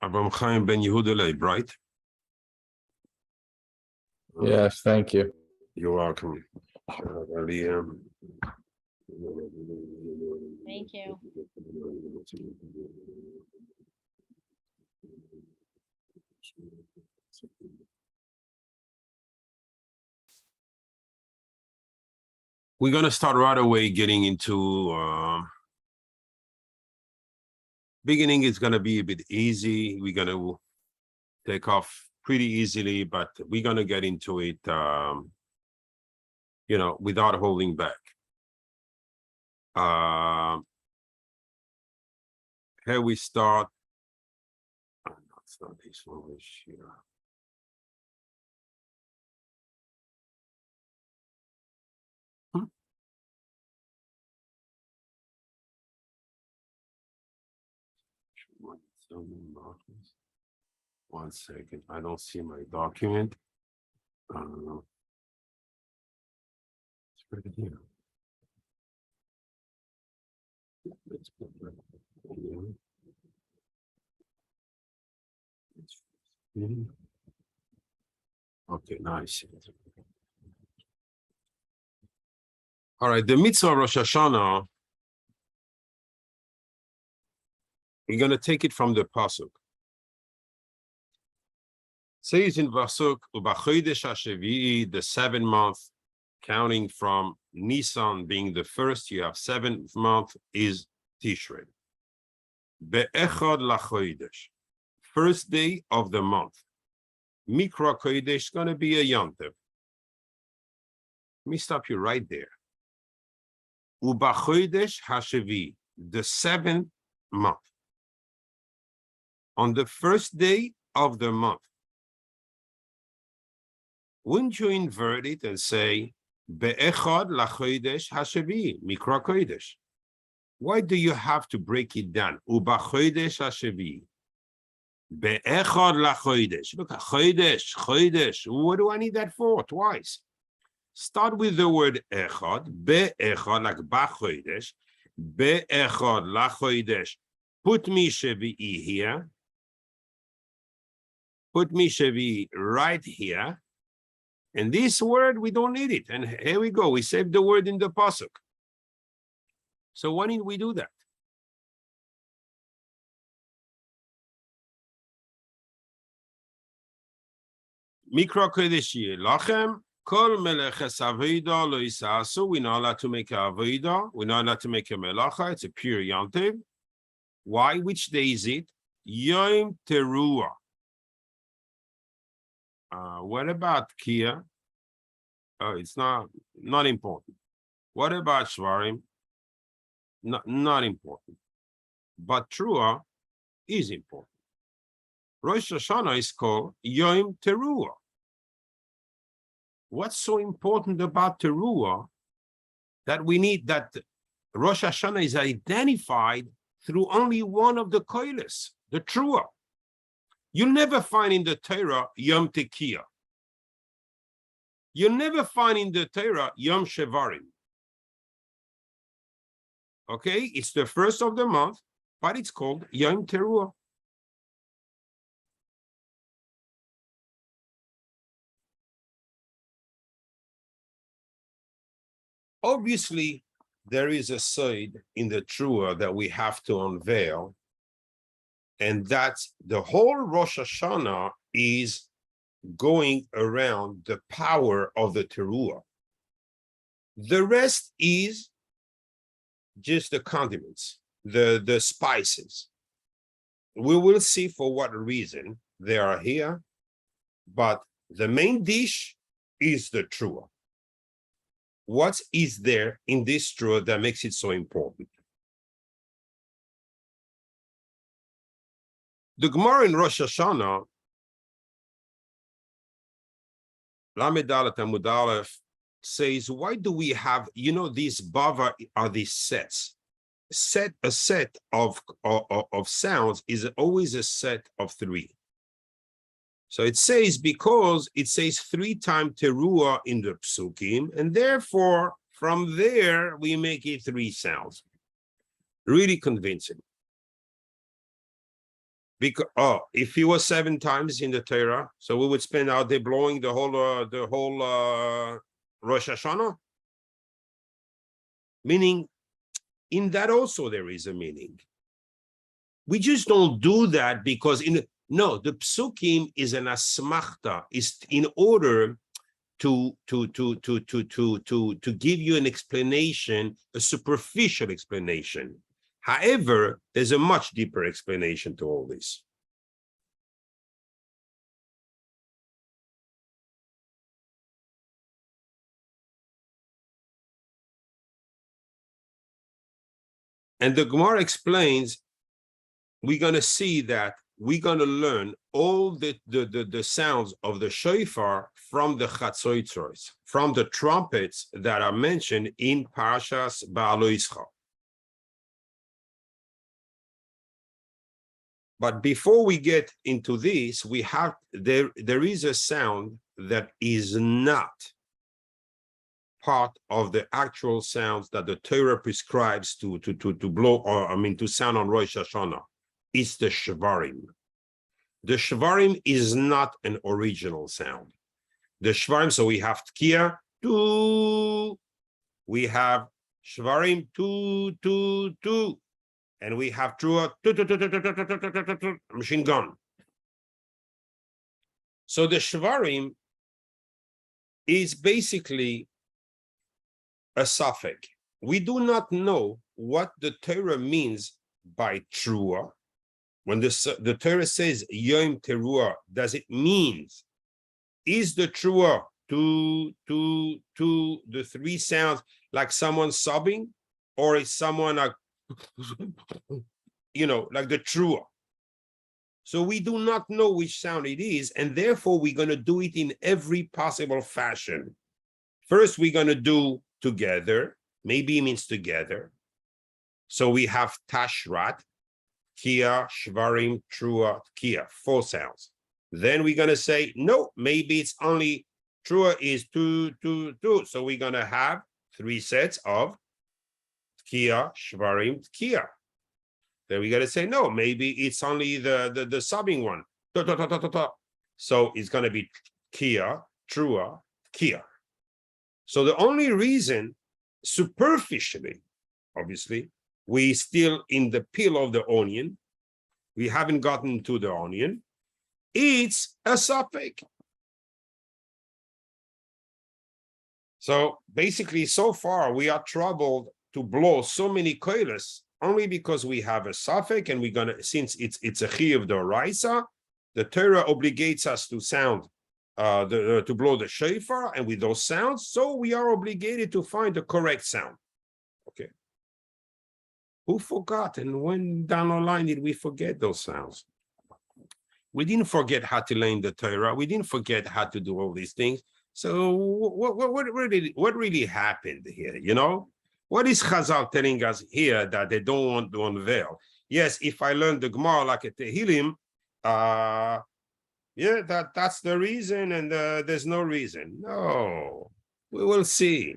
Abraham Chaim ben Yehuda Leib, right? Yes, thank you. You're welcome. Thank you. We're going to start right away getting into beginning is going to be a bit easy. We're going to take off pretty easily, but we're going to get into it, without holding back. Here we start. Oh, no, it's not this one. It's here. One second, I don't see my document. It's right here. Let's put that here. Okay, now I see it. All right, the mitzvah of Rosh Hashana, we're going to take it from the pasuk. Says in pasuk, "Ubachodesh hashevi'i," the 7th month, counting from Nisan being the first, you have 7th month is Tishrei. Be'echad lachodesh, first day of the month. Mikra kodesh is going to be a yontev. Let me stop you right there. Ubachodesh hashevi'i, the 7th month. On the first day of the month, wouldn't you invert it and say, Be'echad lachodesh hashevi'i, mikra kodesh? Why do you have to break it down? Ubachodesh hashevi'i. Be'echad lachodesh. Look, chodesh. What do I need that for? Twice. Start with the word echad. Be'echad, like bachodesh. Be'echad lachodesh. Put me shevi'i here. Put me shevi'i right here. And this word, we don't need it. And here we go. We saved the word in the pasuk. So why didn't we do that? Mikra kodesh lachem kol meleches avodah lo yisasu. We're not allowed to make a avodah. We're not allowed to make a melacha. It's a pure yontev. Why? Which day is it? Yom Teruah. What about Kia? Oh, it's not important. What about Shvarim? Not important. But Teruah is important. Rosh Hashana is called Yom Teruah. What's so important about Teruah that we need that Rosh Hashana is identified through only one of the koiles, the Teruah? You'll never find in the Torah Yom Tekiah. You'll never find in the Torah Yom Shevarim. Okay, it's the first of the month, but it's called Yom Teruah. Obviously, there is a side in the Teruah that we have to unveil, and that's the whole Rosh Hashana is going around the power of the Teruah. The rest is just the condiments, the spices. We will see for what reason they are here, but the main dish is the Teruah. What is there in this Teruah that makes it so important? The Gemara in Rosh Hashana, Lamed Aleph Amud Aleph, says, why do we have, these bava are these sets. A set of sounds is always a set of 3. So it says, because it says 3 times Teruah in the psukim, and therefore From there, we make it 3 sounds. Really convincing. Because if he was 7 times in the Torah, so we would spend our day blowing the whole Rosh Hashana. Meaning, in that also there is a meaning. We just don't do that because the psukim is an asmachta, is in order to give you an explanation, a superficial explanation. However, there's a much deeper explanation to all this. And the Gemara explains, we're going to see that we're going to learn all the sounds of the shofar from the chatzoitzros, from the trumpets that are mentioned in Parashas Ba'alo Yischa. But before we get into this, there is a sound that is not part of the actual sounds that the Torah prescribes to blow, or to sound on Rosh Hashana. It's the shvarim. The shvarim is not an original sound. The shvarim, so we have tkiya, tu, we have shvarim, tu, tu, tu, and we have trua, tu, tu, tu, tu, tu, tu, tu, tu, tu, tu, tu, machine gun. So the shvarim is basically a suffix. We do not know what the Torah means by trua. When the Torah says yom teruah, does it mean, is the trua to the 3 sounds like someone sobbing, or is someone like, like the trua? So we do not know which sound it is, and therefore we're going to do it in every possible fashion. First, we're going to do together, maybe it means together. So we have tashrat, kia, shvarim, trua, kia, 4 sounds. Then we're going to say, no, maybe it's only trua is 2, 2, 2. So we're going to have 3 sets of kia, shvarim, kia. Then we got to say, no, maybe it's only the sobbing one. So it's going to be kia, trua, kia. So the only reason, superficially, obviously, we still in the peel of the onion, we haven't gotten to the onion, it's a suffix. So basically, so far, we are troubled to blow so many koilas only because we have a suffix, and we're gonna, since it's a chiyuv d'oraisa, the Torah obligates us to sound to blow the shofar, and with those sounds, so we are obligated to find the correct sound. Okay. Who forgot, and when down the line did we forget those sounds? We didn't forget how to learn the Torah. We didn't forget how to do all these things. So what really happened here? What is Chazal telling us here that they don't want to unveil? Yes, if I learn the Gemara like a Tehillim, yeah, that's the reason, and there's no reason. No, we will see.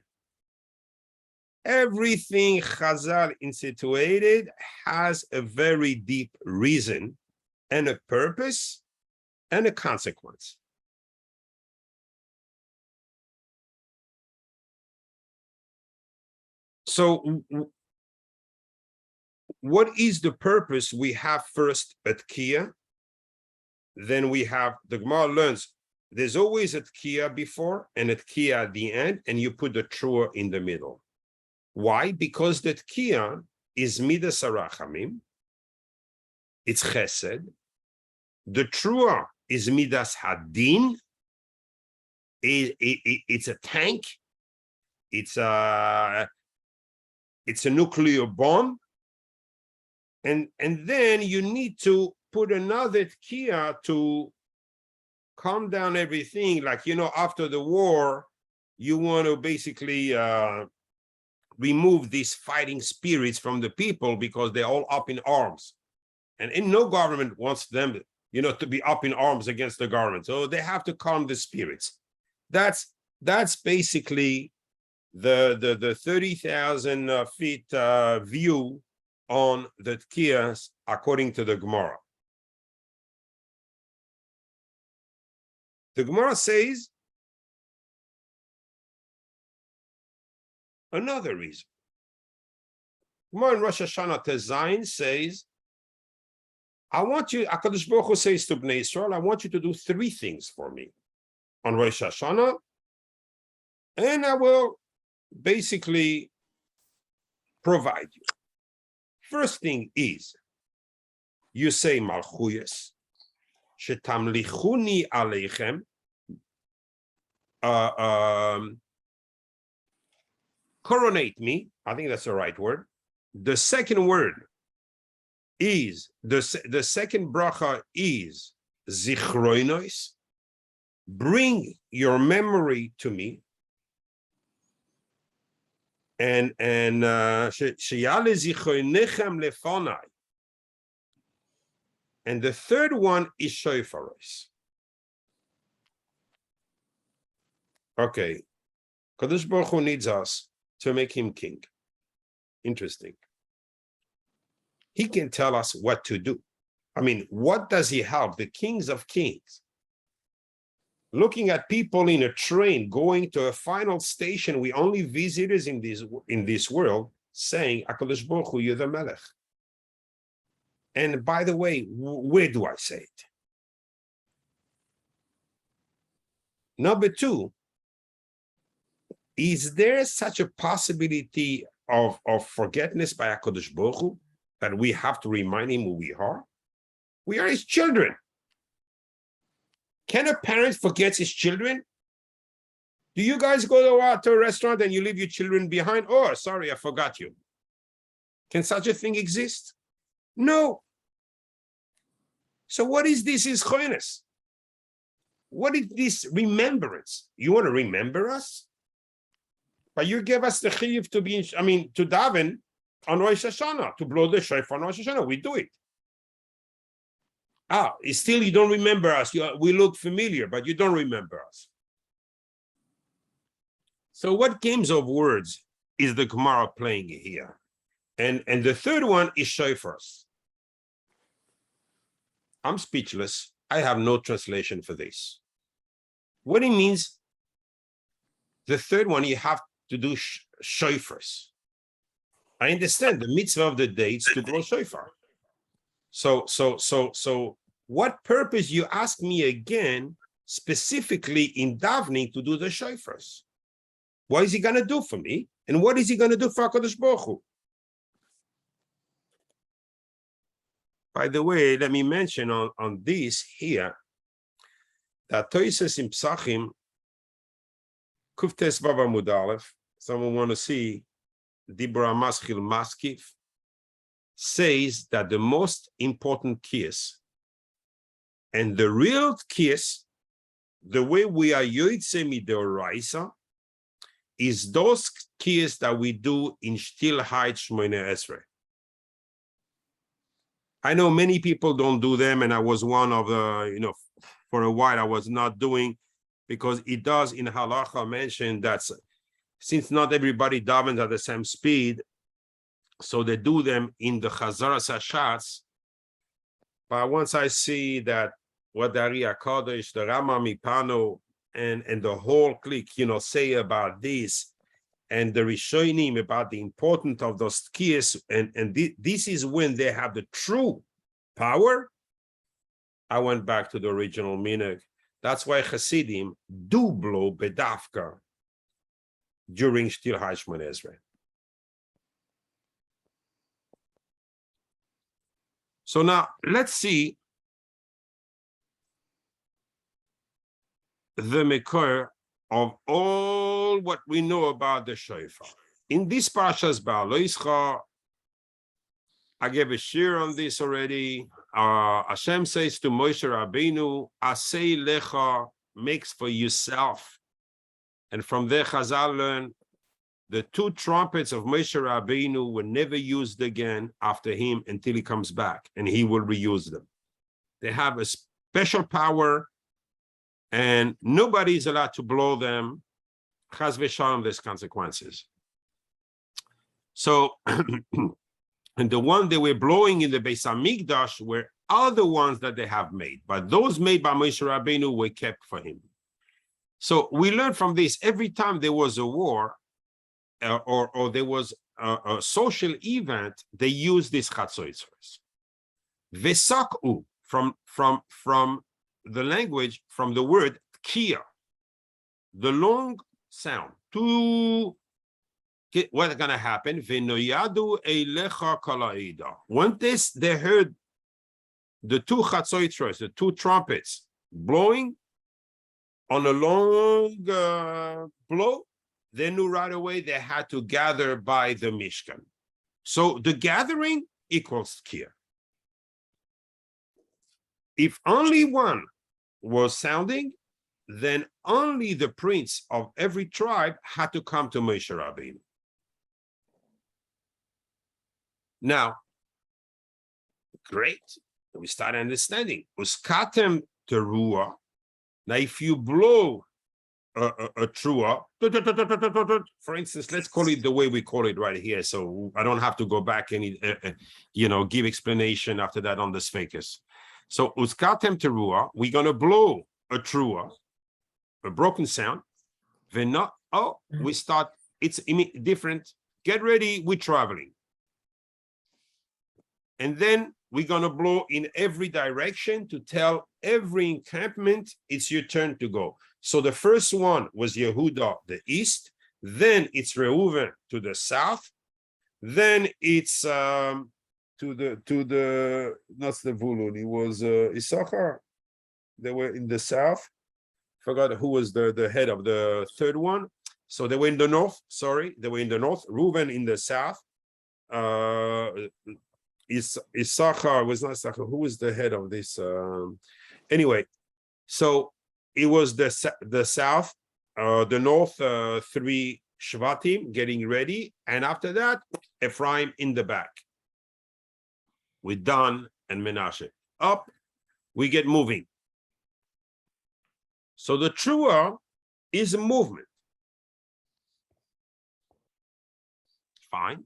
Everything Chazal instituted has a very deep reason and a purpose and a consequence. So what is the purpose? We have first a tkiya, then we have, the Gemara learns, there's always a tkiya before and a tkiya at the end, and you put the trua in the middle. Why? Because the tkiya is midas harachamim, it's chesed. The trua is midas hadin, it's a tank, it's a nuclear bomb, and then you need to put another tkiya to calm down everything. Like, after the war, you want to basically remove these fighting spirits from the people because they're all up in arms. And no government wants them, to be up in arms against the government. So they have to calm the spirits. That's basically the 30,000 feet view on the Tkias according to the Gemara. The Gemara says another reason. Gemara in Rosh Hashana Tezayin says, I want you, HaKadosh Baruch Hu says to Bnei Yisrael, I want you to do 3 things for me on Rosh Hashana, and I will basically provide you. First thing is, you say Malchuyas, shetamlichuni aleichem, coronate me. I think that's the right word. The second word is, the second bracha is zichroinos, bring your memory to me. And sheyale zichronechem lefonai. And the third one is shofaros. Okay, Kadosh Baruch Hu needs us to make him king. Interesting. He can tell us what to do. I mean, what does he have? The kings of kings. Looking at people in a train going to a final station, we only visitors in this world, saying, HaKadosh Baruch Hu, you're the Melech. And by the way, where do I say it? Number 2, is there such a possibility of forgetfulness by HaKadosh Baruch Hu that we have to remind him who we are? We are his children. Can a parent forget his children? Do you guys go to a restaurant and you leave your children behind? Oh, sorry, I forgot you. Can such a thing exist? No. So what is this ischonus? What is this remembrance? You want to remember us? But you gave us the chiyuv to be, to daven on Rosh Hashana, to blow the shofar on Rosh Hashana. We do it. Still you don't remember us. We look familiar, but you don't remember us. So what games of words is the Gemara playing here? And the third one is shofars. I'm speechless. I have no translation for this. What it means, the third one, you have to do shofars. I understand the mitzvah of the day is to blow shofar. So what purpose, you ask me again, specifically in davening, to do the shofars? What is he going to do for me? And what is he going to do for HaKadosh Baruch Hu? By the way, let me mention on this here, that Toises in Psachim, Kuftes Bava Mudalev, someone want to see Dibra Maschil Maskif, says that the most important kiss and the real kiss, the way we are Yoitze Midoraisa, is those kiss that we do in Stillheit Shmoine Esrei. I know many people don't do them, and I was one of the, for a while I was not doing, because it does in halacha mention that since not everybody davens at the same speed, so they do them in the Chazaras Hashatz. But once I see that what the Ariya Kodesh, the Rama Mipano, and the whole clique, say about this, and the Rishonim about the importance of those tkiyos, and this is when they have the true power, I went back to the original minhag. That's why Hasidim do blow bedafka during Shtil Hashman Ezra. So now let's see the Mekor of all what we know about the shofar. In this Parasha's Baal Loischa, I gave a shir on this already. Hashem says to Moshe Rabbeinu, Asei lecha, makes for yourself. And from there Chazal learn the 2 trumpets of Moshe Rabbeinu were never used again after him until he comes back, and he will reuse them. They have a special power, and nobody is allowed to blow them Chas v'shalom, there's consequences. So, and the one they were blowing in the Beis Hamikdash were other ones that they have made, but those made by Moshe Rabbeinu were kept for him. So we learn from this, every time there was a war or there was a social event, they used this chatzoitzros. Vesak'u, from the language, from the word tkiya, the long sound. What's going to happen? V'noyadu eilecha kalaida. Once they heard the two chatzoitzros, the two trumpets, blowing on a long blow, they knew right away they had to gather by the Mishkan. So the gathering equals tkiya. If only one was sounding, then only the prince of every tribe had to come to Moshe Rabbeinu. Now, great. We start understanding. Uskatem teruah. Now, if you blow a trua, for instance, let's call it the way we call it right here, so I don't have to go back and give explanation after that on the sfekes. So uskatem teruah, we're gonna blow a trua, a broken sound. We start. It's different. Get ready. We're traveling, and then we're gonna blow in every direction to tell every encampment it's your turn to go. So the first one was Yehuda, the east. Then it's Reuven to the south. Then it's to the not the Vulun. It was Issachar. They were in the south. Forgot who was the head of the third one. So they were in the north. Sorry, they were in the north. Reuven in the south. Issachar was not Issachar. Who was the head of this? Anyway, so it was the south, the north, three Shvatim getting ready, and after that, Ephraim in the back with Dan and Menashe. Up, we get moving. So the trua is a movement. Fine.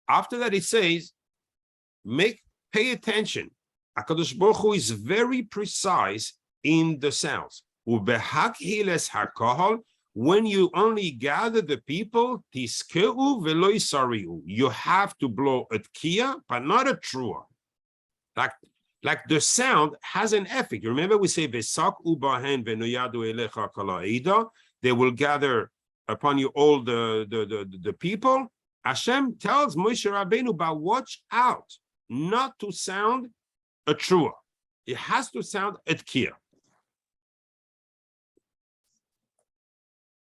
After that, it says, pay attention. HaKadosh Baruch Hu is very precise in the sounds. When you only gather the people, you have to blow a tkiya, but not a trua. Like the sound has an effect. Remember we say, they will gather upon you all the people. Hashem tells Moshe Rabbeinu, but watch out not to sound a trua. It has to sound a tkiya.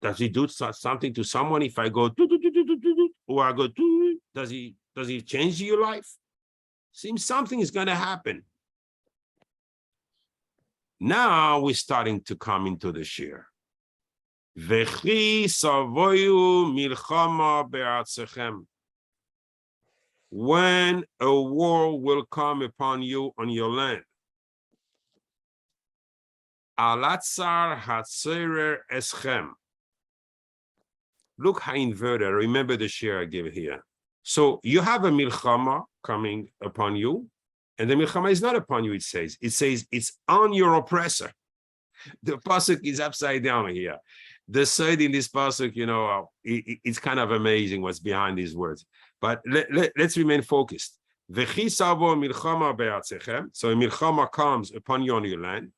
Does he do something to someone if I go or I go does he change your life? Seems something is going to happen. Now we're starting to come into the shir. Vechi savoyu milchama be'atzechem. When a war will come upon you on your land. Alatzar hatzerer eschem. Look how inverted. Remember the share I gave here. So you have a milchama coming upon you, and the milchama is not upon you, it says. It says it's on your oppressor. The pasuk is upside down here. The side in this pasuk, it's kind of amazing what's behind these words. But let's remain focused. So a milchama comes upon you on your land.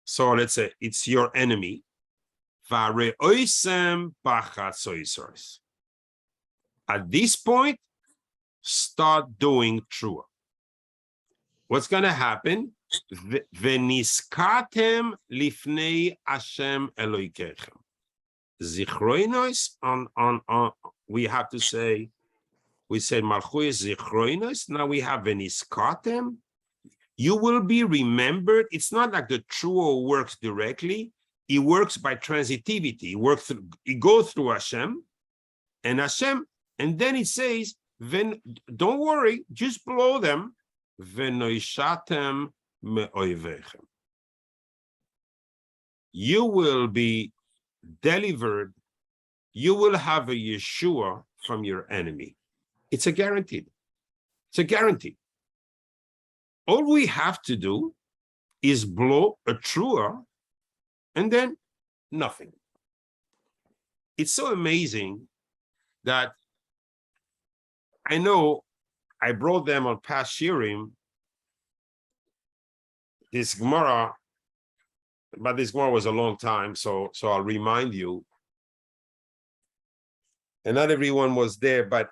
So let's say it's your enemy. At this point, start doing trua. What's going to happen? V'niskatem lifnei Hashem Eloikechem. Zichroinos on we have to say, we said Malchus Zichroinos. Now we have v'niskatem. You will be remembered. It's not like the trua works directly. It works by transitivity. It goes through Hashem, and then it says, don't worry, just blow them. you will be delivered. You will have a Yeshua from your enemy. It's a guarantee. It's a guarantee. All we have to do is blow a trua and then nothing. It's so amazing that I know I brought them on past shirim, this Gemara, but this Gemara was a long time, so I'll remind you. And not everyone was there, but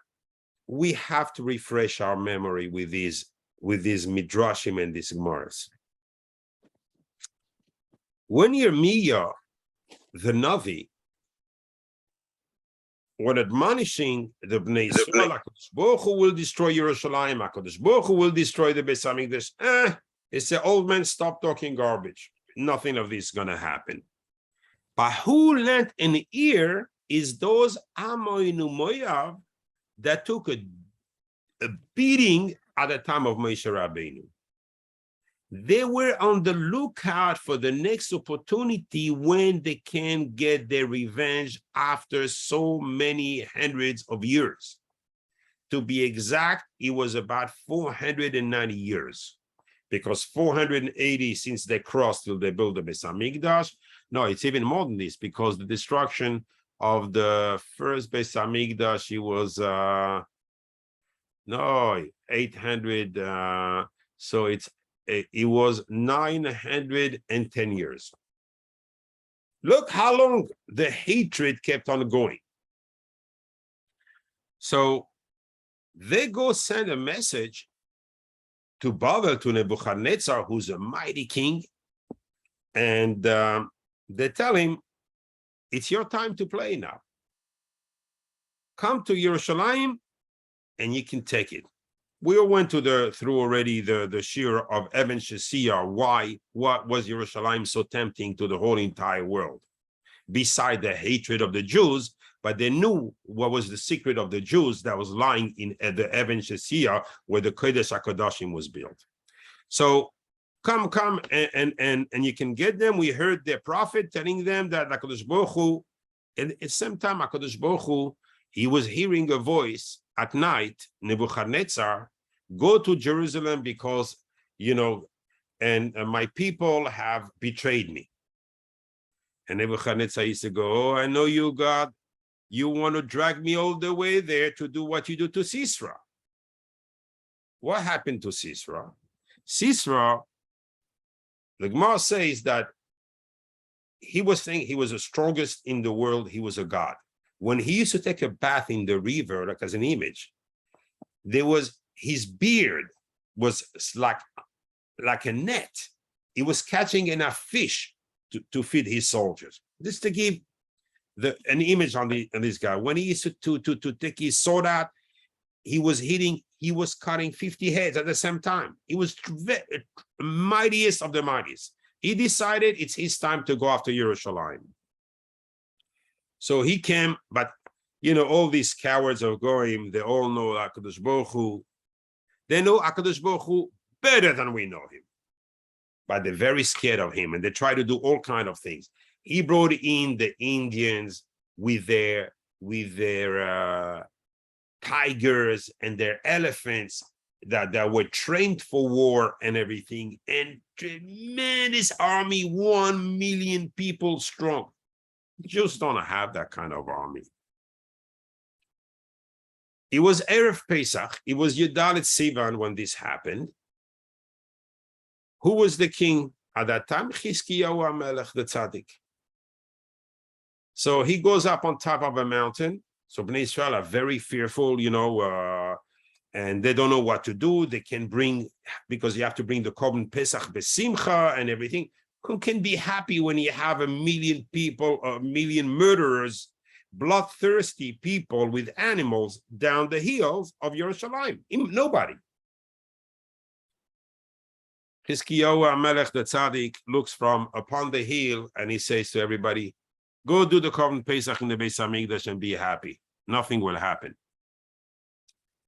we have to refresh our memory with these midrashim and these Gemaras. When Yirmiyah, the Navi, when admonishing the Bnei Yisrael, HaKadosh Baruch Hu will destroy Yerushalayim, HaKadosh Baruch Hu will destroy the Beis Hamikdash. It's the old man, stop talking garbage. Nothing of this is going to happen. But who lent an ear is those Amoinu Moav that took a beating at the time of Moshe Rabbeinu. They were on the lookout for the next opportunity when they can get their revenge after so many hundreds of years. To be exact, it was about 490 years, because 480 since they crossed till they built the Beis Hamikdash. No, it's even more than this, because the destruction of the first Beis Hamikdash, it was 800. So it was 910 years. Look how long the hatred kept on going. So they go send a message to Babel, to Nebuchadnezzar, who's a mighty king, and they tell him, it's your time to play now. Come to Yerushalayim and you can take it. We all went through already the shir of Evan Shasiya. What was Yerushalayim so tempting to the whole entire world? Beside the hatred of the Jews, but they knew what was the secret of the Jews that was lying in the Evan Shasiya, where the Kodesh HaKodashim was built. So come and you can get them. We heard their prophet telling them that HaKadosh Baruch Hu, and at the same time HaKadosh Baruch Hu, he was hearing a voice at night, Nebuchadnezzar, go to Jerusalem because, and my people have betrayed me. And Nebuchadnezzar used to go, oh, I know you, God. You want to drag me all the way there to do what you do to Sisera. What happened to Sisera? Sisera, the Gemara says that he was saying he was the strongest in the world. He was a god. When he used to take a bath in the river, like as an image, his beard was like a net. He was catching enough fish to feed his soldiers. Just to give an image on this guy. When he used to take his sword out, he was cutting 50 heads at the same time. He was the mightiest of the mightiest. He decided it's his time to go after Yerushalayim. So he came, but all these cowards of Goyim, they all know HaKadosh Baruch Hu. They know HaKadosh Baruch Hu better than we know him. But they're very scared of him, and they try to do all kinds of things. He brought in the Indians with their tigers and their elephants that were trained for war and everything, and tremendous army, 1 million people strong. Jews don't have that kind of army. It was Erev Pesach. It was Yudalet Sivan when this happened. Who was the king at that time? Chizkiyahu HaMelech, the tzaddik. So he goes up on top of a mountain. So Bnei Israel are very fearful, and they don't know what to do. They can bring, because you have to bring the Korban Pesach besimcha and everything. Who can be happy when you have 1 million people, 1 million murderers, bloodthirsty people with animals down the hills of Yerushalayim? Nobody. Chizkiyahu HaMelech, the tzaddik, looks from upon the hill and he says to everybody, go do the Korban Pesach in the Beis Hamikdash and be happy. Nothing will happen.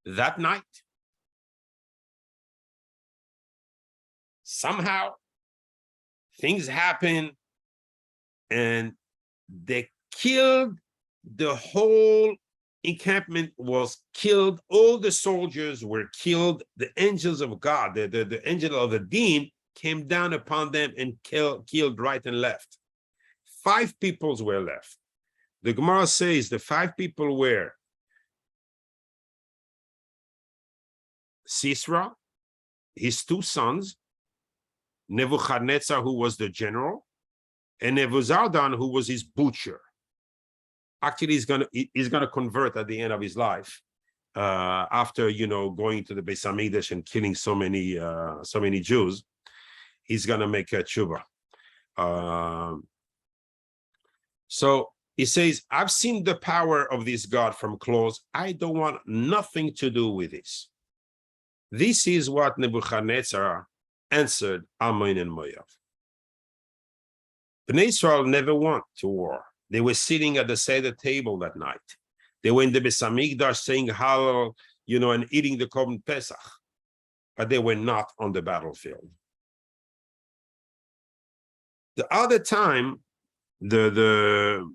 That night, somehow, things happen and they killed the whole encampment was killed. All the soldiers were killed. The angels of God, the angel of the Deen came down upon them and killed right and left. 5 peoples were left. The Gemara says the 5 people were Sisra, his 2 sons, Nebuchadnezzar, who was the general, and Nebuzaradan, who was his butcher. Actually, he's gonna convert at the end of his life, after going to the Beis Hamikdash and killing so many Jews. He's gonna make a tshuva. So he says, I've seen the power of this God from close. I don't want nothing to do with this. This is what Nebuchadnezzar answered Ammon and Moav. Bnei Israel never went to war. They were sitting at the Seder table that night. They were in the Beis Hamikdash saying Hallel, and eating the Korban Pesach, but they were not on the battlefield. The other time, the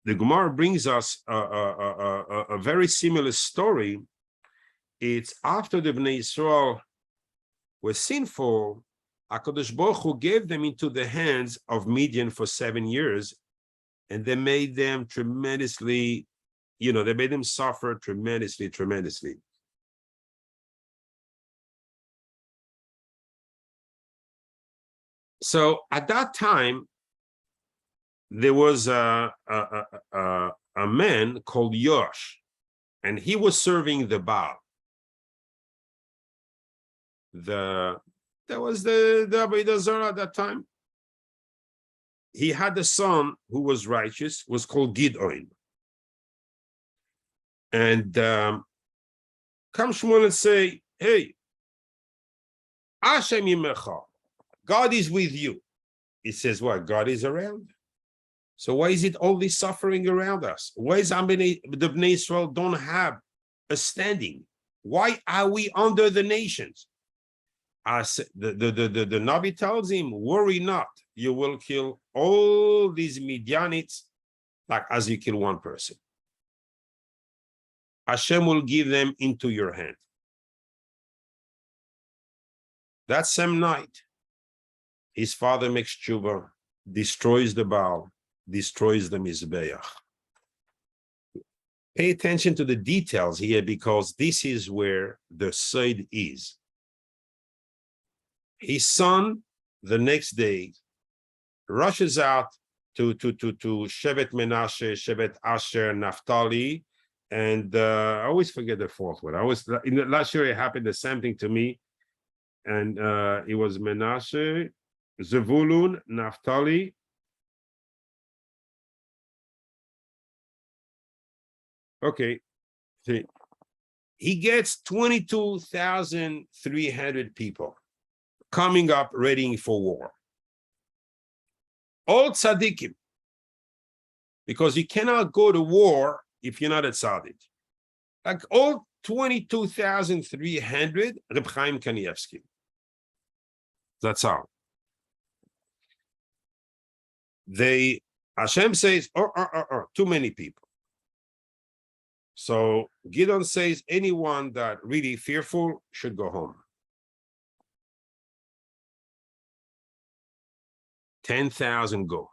Gemara brings us a very similar story. It's after the Bnei Israel were sinful, HaKadosh Baruch Hu gave them into the hands of Midian for 7 years, and they made them tremendously, they made them suffer tremendously. So at that time, there was a man called Yosh, and he was serving the Baal. That was the Avodah Zarah at that time. He had a son who was righteous, was called Gidon. And come Shmuel and say, hey, Hashem Yimecha, God is with you. He says, what? God is around? So why is it all this suffering around us? Why is the Bnei Israel don't have a standing? Why are we under the nations? The Navi tells him, worry not, you will kill all these Midianites like as you kill one person. Hashem will give them into your hand. That same night, his father makes tshuva, destroys the Baal, destroys the Mizbeach. Pay attention to the details here, because this is where the side is. His son, the next day, rushes out to Shevet Menashe, Shevet Asher, Naphtali, and I always forget the 4th one. In the last year it happened the same thing to me, and it was Menashe, Zevulun, Naphtali. Okay, see, he gets 22,300 people coming up ready for war. All tzaddikim, because you cannot go to war if you're not a tzaddik. Like all 22,300, Reb Chaim Kanievsky. That's all. Hashem says, too many people. So Gideon says, anyone that really fearful should go home. 10,000 go.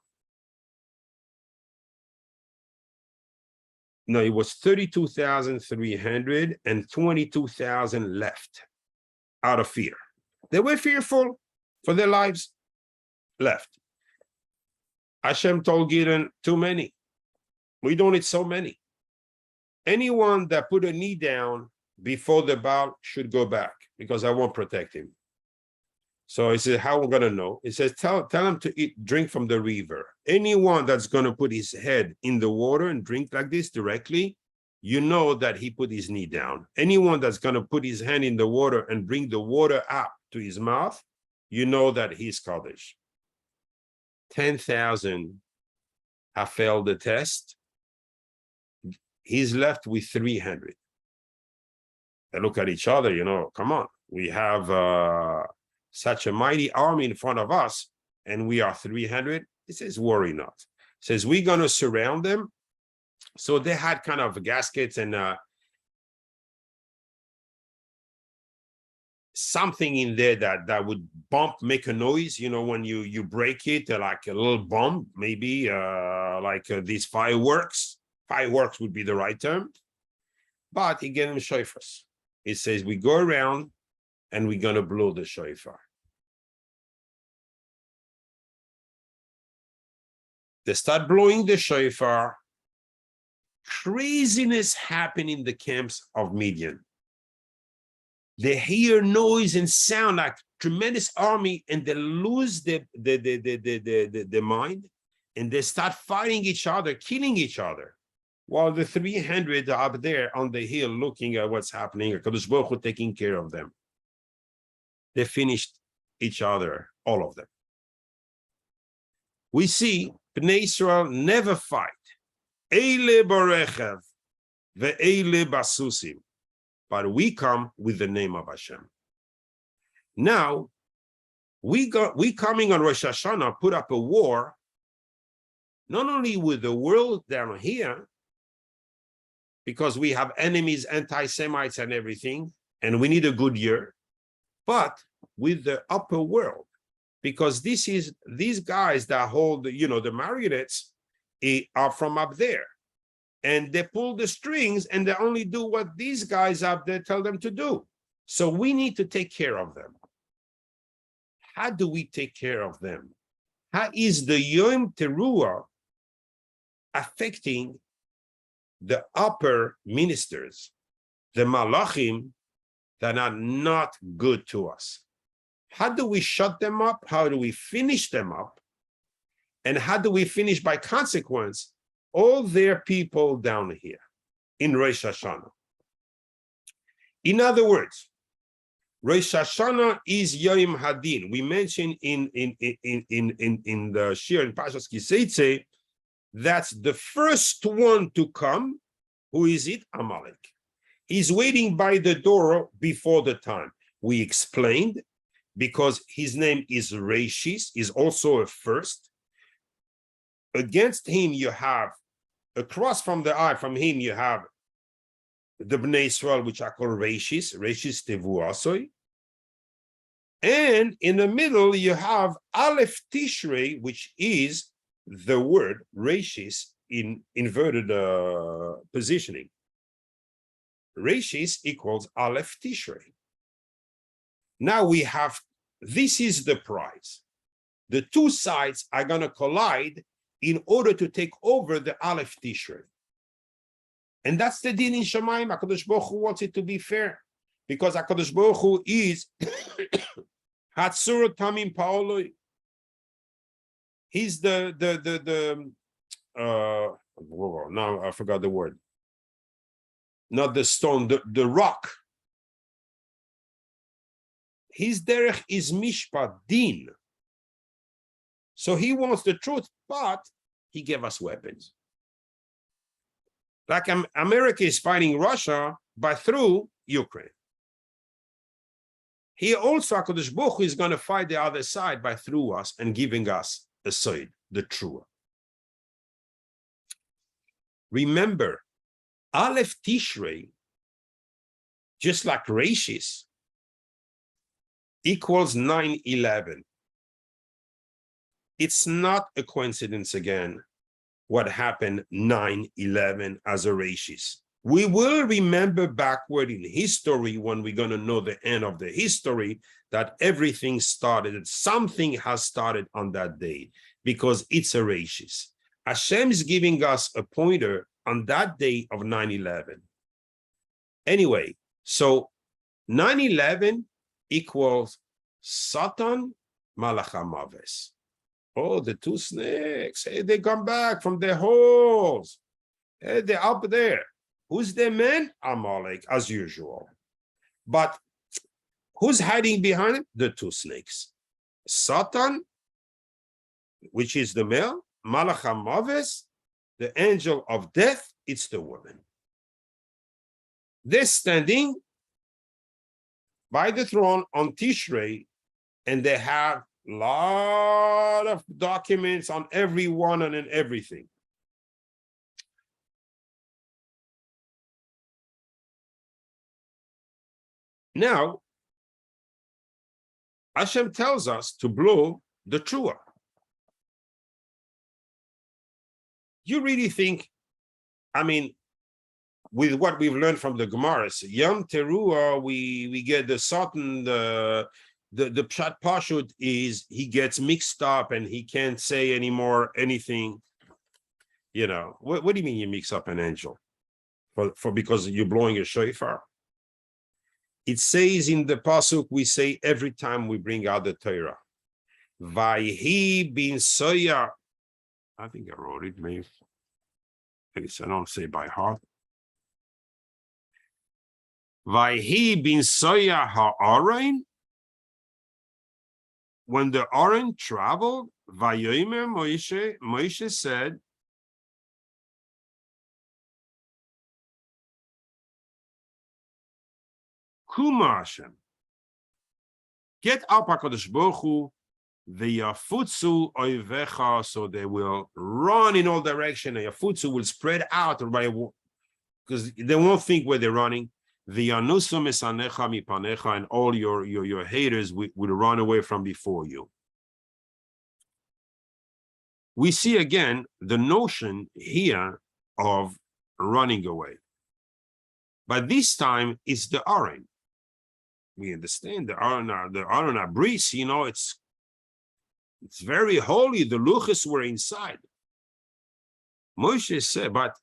No, it was 32,300 and 22,000 left out of fear. They were fearful for their lives, left. Hashem told Gideon, too many. We don't need so many. Anyone that put a knee down before the Baal should go back, because I won't protect him. So he said, how am I going to know? He says, tell him to drink from the river. Anyone that's going to put his head in the water and drink like this directly, you know that he put his knee down. Anyone that's going to put his hand in the water and bring the water up to his mouth, you know that he's Kaddish. 10,000 have failed the test. He's left with 300. They look at each other, come on. We have such a mighty army in front of us, and we are 300. He says, worry not. He says, we're going to surround them. So they had kind of gaskets and something in there that would bump, make a noise, when you break it, like a little bomb, maybe these fireworks. Fireworks would be the right term. But he gave them shofars. He says, we go around and we're going to blow the shofar. They start blowing the shofar. Craziness happened in the camps of Midian. They hear noise and sound like tremendous army, and they lose the mind, and they start fighting each other, killing each other, while the 300 are up there on the hill looking at what's happening. HaKadosh Baruch Hu taking care of them. They finished each other, all of them. We see Bnei Israel never fight. Eile barechev ve'eile basusim. But we come with the name of Hashem. Now, we coming on Rosh Hashana, put up a war, not only with the world down here, because we have enemies, anti-Semites and everything, and we need a good year, but with the upper world, because these guys that hold, the marionettes are from up there. And they pull the strings and they only do what these guys up there tell them to do. So we need to take care of them. How do we take care of them? How is the Yom Teruah affecting the upper ministers, the Malachim that are not good to us? How do we shut them up? How do we finish them up? And how do we finish by consequence all their people down here in Rosh Hashana? In other words, Rosh Hashana is Yom Hadin. We mentioned in the Shir in Parashat Kiseitze, that's the first one to come. Who is it? Amalek. He's waiting by the door before the time. We explained, because his name is Reshis, is also a first. Against him you have, across from the eye, from him, you have the Bnei Israel, which are called Reshis Tevuasoi. And in the middle, you have Aleph Tishrei, which is the word Reshis in inverted positioning. Reshis equals Aleph Tishrei. Now we have, this is the prize. The two sides are going to collide in order to take over the Aleph Tishrei. And that's the din in Shemayim. HaKadosh Baruch Hu wants it to be fair, because HaKadosh Baruch Hu is Hatzur Tamim Paoloi. He's now I forgot the word. Not the stone, the rock. His derech is mishpat din. So he wants the truth, but he gave us weapons. Like America is fighting Russia, but through Ukraine. He also, HaKadosh Baruch Hu, is going to fight the other side by through us and giving us a side, the true. Remember, Aleph Tishrei, just like Reshis, equals 9/11. It's not a coincidence again what happened 9/11 as a Reshis. We will remember backward in history, when we're going to know the end of the history, that everything started, that something has started on that day, because it's a Reshis. Hashem is giving us a pointer on that day of 9/11. Anyway, so 9/11 equals Satan Malachamaves. Oh, the two snakes. Hey, they come back from their holes. Hey, they're up there. Who's the man? Amalek, as usual. But who's hiding behind it? The two snakes. Satan, which is the male, Malachamaves, the angel of death, it's the woman. They're standing by the throne on Tishrei, and they have lot of documents on everyone and in everything. Now, Hashem tells us to blow the truah. You really think, I mean, with what we've learned from the Gemaras, Yom Teruah, we get the Satan, the Pshat Pashut is he gets mixed up and he can't say anymore anything. You know, what do you mean you mix up an angel? For because you're blowing a shofar? It says in the pasuk we say every time we bring out the Torah. Vayhi bin soya. I think I wrote it, maybe. At least I don't say by heart. Vayhi bin soya ha'arain. When the Aaron traveled, Vayomer Moshe said, Kuma Hashem, get up, HaKadosh Baruch Hu, v'yafutzu oivecha, so they will run in all directions, and yafutzu will spread out, because they won't think where they're running. V'yanusu misanecha mipanecha, and all your haters will run away from before you. We see again the notion here of running away. But this time it's the Aaron. We understand the Aaron Abris, you know, it's very holy. The luchos were inside. Moshe said, but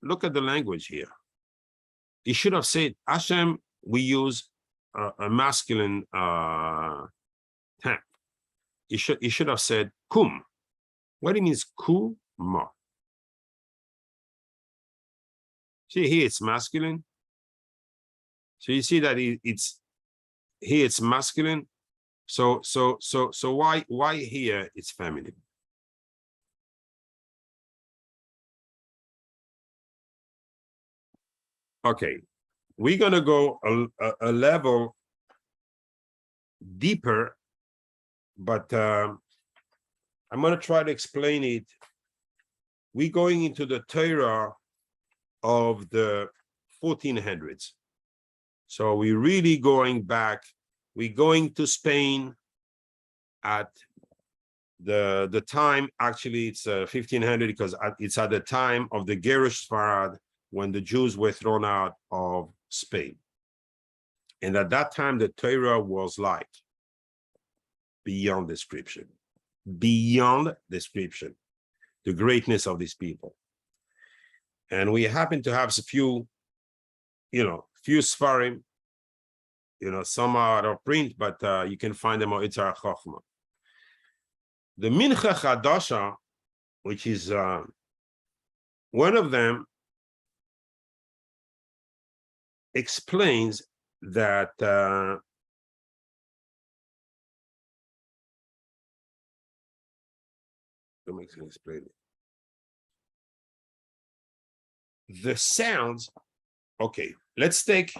look at the language here. He should have said, Hashem, we use a masculine tense. He should have said, kum. What it means, kuma. See, here it's masculine. So you see that it's here it's masculine. So why here it's feminine? Okay, we're gonna go a level deeper, but I'm gonna try to explain it. We're going into the Torah of the 1400s. So we're really going back. We're going to Spain at the time, actually it's 1500, because it's at the time of the Gerush Sfarad, when the Jews were thrown out of Spain. And at that time, the Torah was like beyond description, the greatness of these people. And we happen to have a few Sfarim, some are out of print, but you can find them on Itzar Chochmah. The Mincha Chadasha, which is one of them, explains that let me explain it. The sounds, okay, let's take,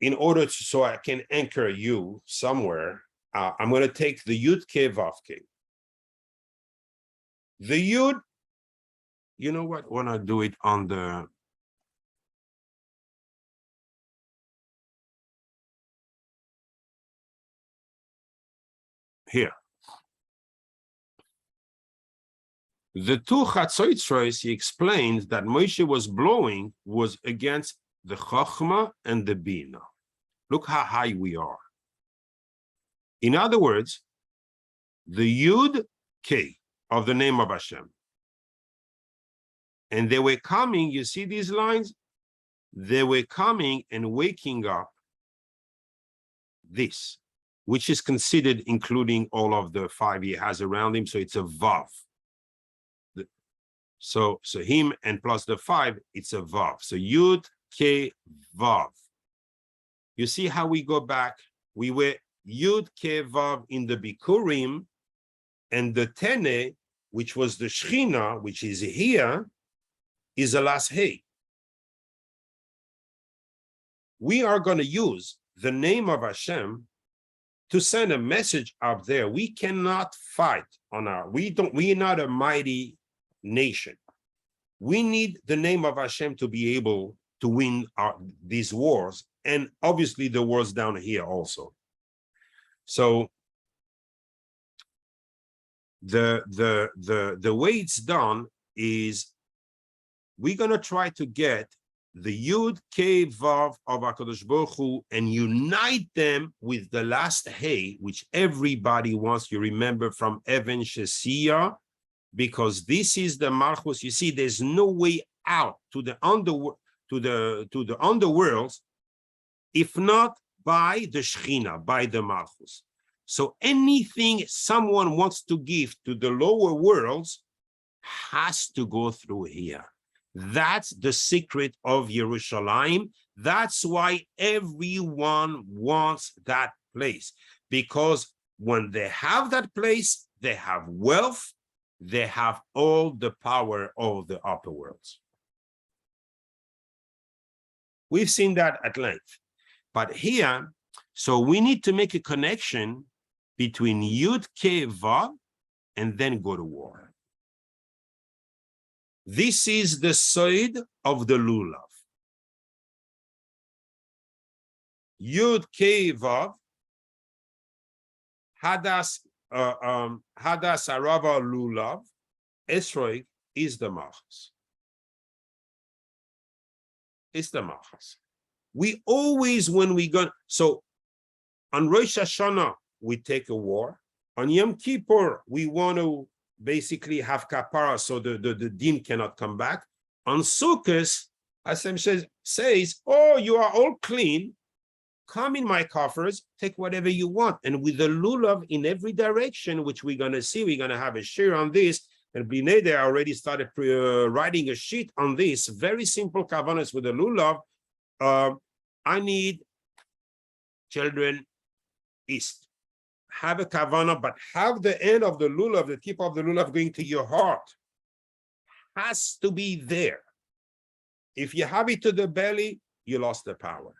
in order to, so I can anchor you somewhere, I'm going to take the Yud Ke Vav Ke. The Yud, you know what, when I do it on the, here. The two Chatzotzros, he explains that Moshe was blowing was against the Chochmah and the Bina. Look how high we are. In other words, the Yud K of the name of Hashem. And they were coming, you see these lines? They were coming and waking up this, which is considered including all of the 5 he has around him. So it's a Vav. So him and plus the 5, it's a Vav. So Yud Ke Vav. You see how we go back? We were Yud Ke Vav in the Bikurim, and the Tene, which was the Shechina, which is here, is a last Hey. We are going to use the name of Hashem to send a message up there. We cannot fight on we're not a mighty nation. We need the name of Hashem to be able to win these wars, and obviously the wars down here also. So the way it's done is we're gonna try to get the Yud Kei Vav of HaKadosh Baruch Hu and unite them with the last Hey, which everybody wants. You remember from Even Shesia, because this is the Malchus. You see, there's no way out to the underworlds, if not by the Shechina, by the Malchus. So anything someone wants to give to the lower worlds has to go through here. That's the secret of Yerushalayim. That's why everyone wants that place, because when they have that place, they have wealth, they have all the power of the upper worlds. We've seen that at length. But here, so we need to make a connection between Yud Kei Vav and then go to war. This is the side of the lulav. Yud Kei Vav, Hadas Arava lulav, Esrog is the Malchus. It's the Malchus. We always, when we go, so on Rosh Hashana, we take a war. On Yom Kippur, we want to basically have kapara, so the din cannot come back. On Sukkot, Hashem says, oh, you are all clean, come in my coffers, take whatever you want. And with the lulav in every direction, which we're going to see, we're going to have a share on this, and Bnei Neder already started writing a sheet on this, very simple kavanas with the lulav. I need children east. Have a kavana, but have the end of the lulav, the tip of the lulav going to your heart. Has to be there. If you have it to the belly, you lost the power.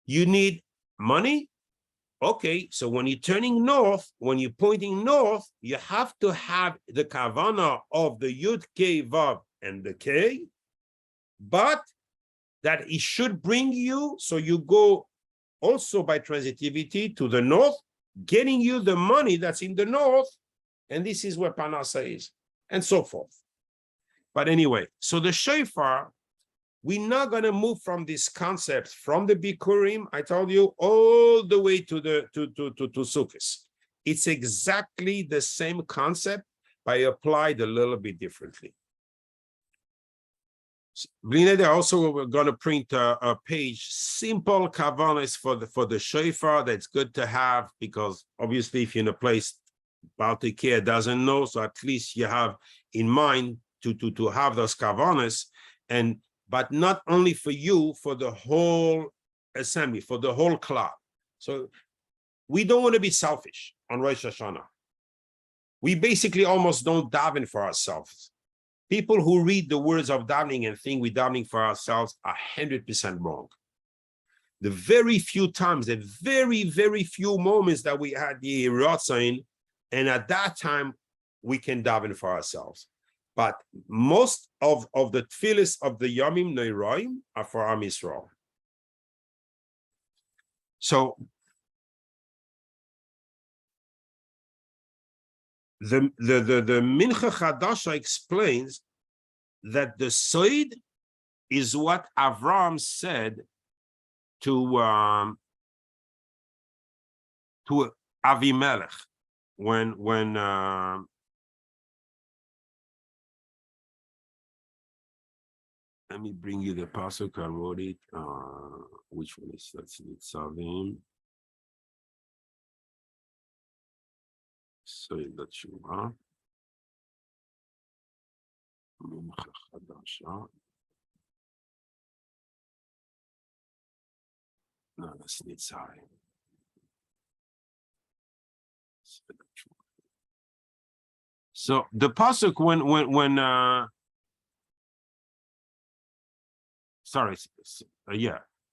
You need money. Okay, so when you're turning north, when you're pointing north, you have to have the kavana of the Yud Kei Vav and the K, but that it should bring you, so you go also by transitivity to the north, getting you the money that's in the north, and this is where Parasha is, and so forth. But anyway, so the Shofar, we're not going to move from this concept from the Bikurim, I told you, all the way to Sukkot. It's exactly the same concept, but applied a little bit differently. They're also going to print a page, simple kavanas for the shofar. That's good to have, because obviously if you're in a place Baltic Care doesn't know, so at least you have in mind to have those kavanas, but not only for you, for the whole assembly, for the whole club. So we don't want to be selfish on Rosh Hashana. We basically almost don't daven for ourselves. People who read the words of davening and think we're davening for ourselves are 100% wrong. The very few times, the very, very few moments that we had the Ratzain, and at that time, we can daven for ourselves. But most of the tefillos of the Yomim Noiraim are for Am Yisrael. So the Mincha Chadasha explains that the Soid is what Avram said to Avimelech when let me bring you the pasuk. I wrote it. Which one is that? Nitzavim. So that you are. Mincha Chadasha. No, that's Nitzavim. So the pasuk when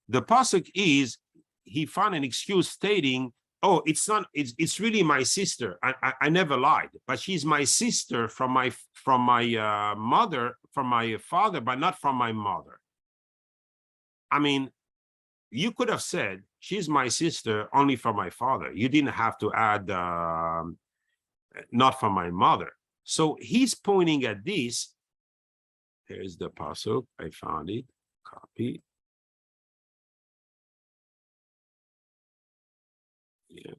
the pasuk is he found an excuse stating, oh, it's really my sister. I never lied, but she's my sister from my mother, from my father, but not from my mother. I mean, you could have said she's my sister only from my father. You didn't have to add not from my mother. So he's pointing at this. Here's the pasuk. I found it. Copy. Yeah.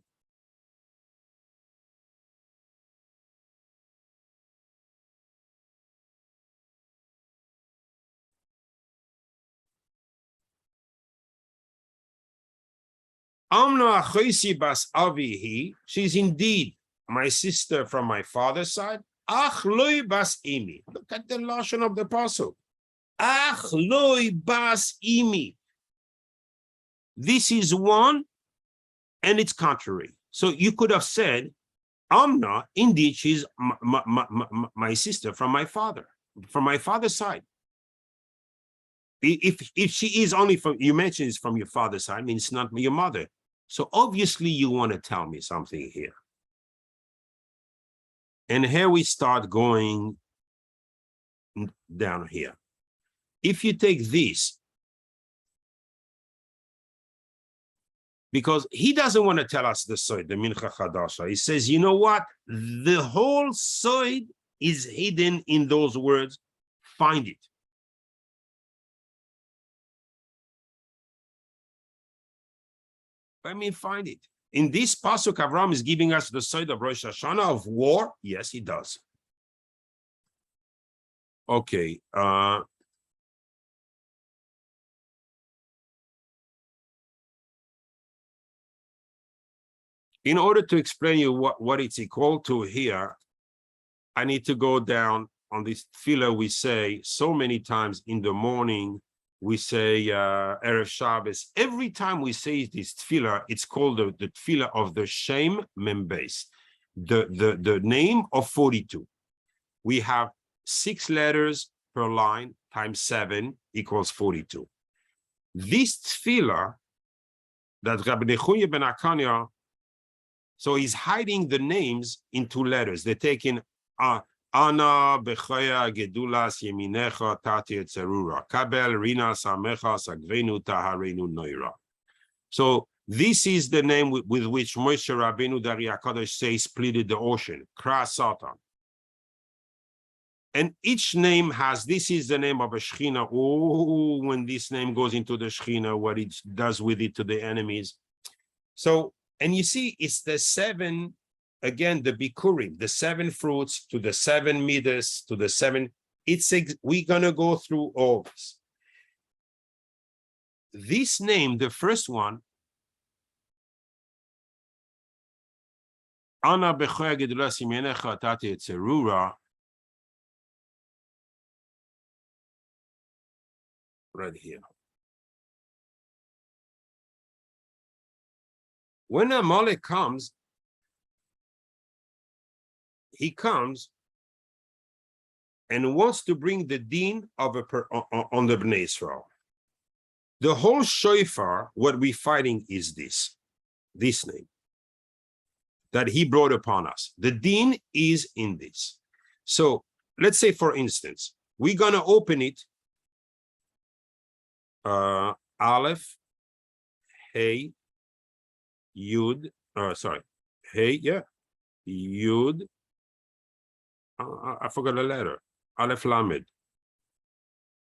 Amna achoisi bas avihi. She's indeed my sister from my father's side. Ach loy bas imi. Look at the lashon of the pasuk. Ach loy bas imi. This is one, and it's contrary. So you could have said, Amna, indeed, she's my sister from my father's side. If she is only from, you mentioned it's from your father's side, I mean, it's not your mother. So obviously you want to tell me something here. And here we start going down here. If you take this, because he doesn't want to tell us the soid, the Mincha Chadasha. He says, you know what? The whole soid is hidden in those words. Find it. Let me find it. In this pasuk, Avram is giving us the soid of Rosh Hashana of war. Yes, he does. Okay. In order to explain you what it's equal to here, I need to go down on this tefillah we say so many times in the morning. We say Erev Shabbos. Every time we say this tefillah, it's called the tefillah of the Shem Membes, the name of 42. We have 6 letters per line times 7 equals 42. This tefillah that Rabbi Nechunya ben Akanya, so he's hiding the names in 2 letters. They're taking Ana bechaya gedulas yeminecha tati etzerura kabel rina samecha sagvenu taharenu noira. So this is the name with which Moshe Rabbeinu Dari HaKadosh says splitted the ocean, Kra Satan. And each name has, this is the name of a Shechina. Oh, when this name goes into the Shechina, what it does with it to the enemies. So, and you see, it's the 7, again, the Bikurim, the 7 fruits to the 7 midas to the 7. We're going to go through all this. This name, the first one, Ana bechoya gedulas yeminecha tati etzerura, right here. When Amalek comes, he comes and wants to bring the deen of on the Bnei Israel. The whole shofar, what we're fighting is this name that he brought upon us. The deen is in this. So let's say, for instance, we're going to open it, Aleph, Hey, Yud, Hey, yeah, Yud, I forgot a letter, Aleph Lamed,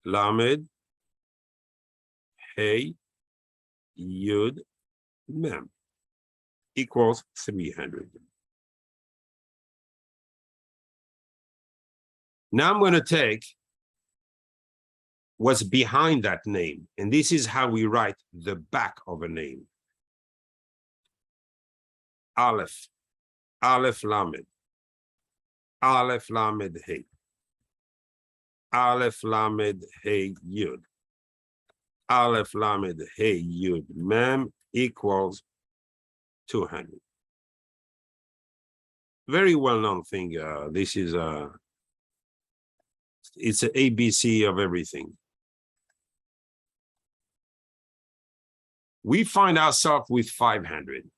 Lamed, Hey, Yud, Mem, equals 300. Now I'm going to take what's behind that name, and this is how we write the back of a name. Aleph, Aleph Lamed, Aleph Lamed Hey, Aleph Lamed Hey Yud, Aleph Lamed Hey Yud Mem equals 200. Very well-known thing. This is it's an ABC of everything. We find ourselves with 500.